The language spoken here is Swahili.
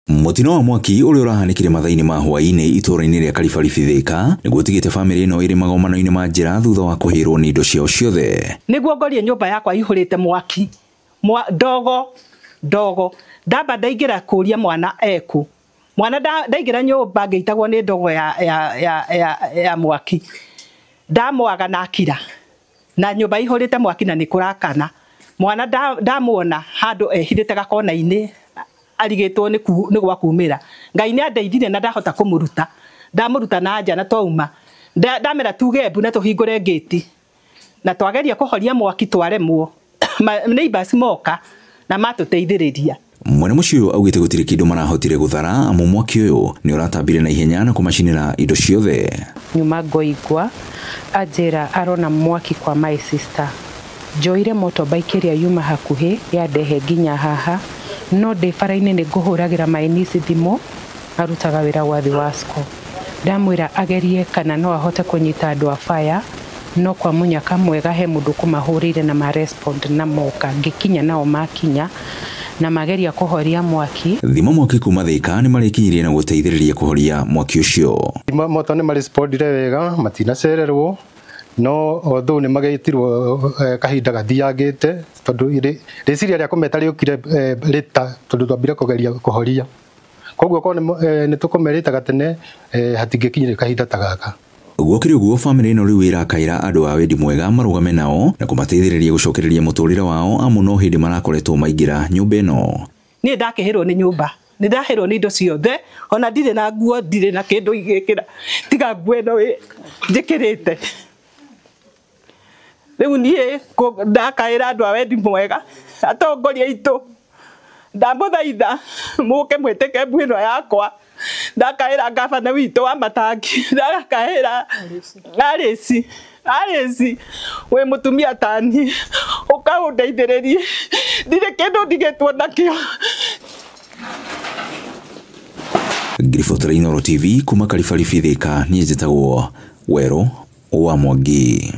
Mutino wa mwaki uri urahanikire mathaini ma hwaini itura-ini ria Kalifarifi Thika niguo utigite family ino iri magomano-ini ma njira thutha wa kuhirwo ni indo ciao ciothe. Niguo ngorie nyumba yakwa ihurite mwaki dogo ndamba ndaingira kuria mwana eku mwana ndaingira nyumba ngeitagwo ni ndogo ya mwaki ndamwaga nakira na nyumba ihurite mwaki na nikurakana mwana ndamuona handu ehithite gakona-ini arigitwo ni gwa kumira ngai ni andeithire na ndahota kumuruta ndamuruta na nja na twauma ndamera tuge mbu na tuhingure gate na twageria kuhoria mwaki twaremwo neighbors moka na matuteithiriria. Mwene mucio augite gutire kindu marahotire guthara amu mwaki uyu ni uratambire na ihenya na kumacinira indo ciothe. Nyuma ngoigwa ajera arona mwaki kwa my sister joire motorbike ria yuma hakuhi ya ndehe nginya haha no de faraine ne nguhuragira mainisi thimo arutaga wira wathi wasco ndamwira agerie kana no ahote kunyita andu a fire no kwa munyaka mwega he mundu kumahurire na ma respond na moka ngikinya nao makinya na mageria kuhoria mwaki. Thimo mwaki kuma Thika ni marikinyirie na guteithiriria kuhoria mwaki ucio. Moto ni marespondire wega matinacererwo no although ni mageitirwo kahinda gathiangite tondu riciria ria kumeta riukire rita tondu twambire kugeria kuhoria koguo ko ni tukumerita gatene hatingikinyire kahinda ta gaka. Gwokire uguo family ino riu irakaira andu a wendi mwega marugame nao na kumateithiriria gucokereria muturire wao amu no hindi marakoretwo maingira nyumba ino. Ni ndakihirwo ni nyumba ni ndahirwo ni indo ciothe ona ndire na nguo ndire na kindu igikira tiga nguo ino njikirite riu nie ndakaira andu a wendi mwega atongoria itu ndamuthaitha muke mwitike mbu ino yakwa ndakaira gavana witu wa Matangi ndakaira Arisi we mutumia tani ukaundeithiririe ndire kindu ndigitwo nakio. Grifoto Inooro TV kuma Kalifarifi Thika ni njitagwo Wero wa Mwangi.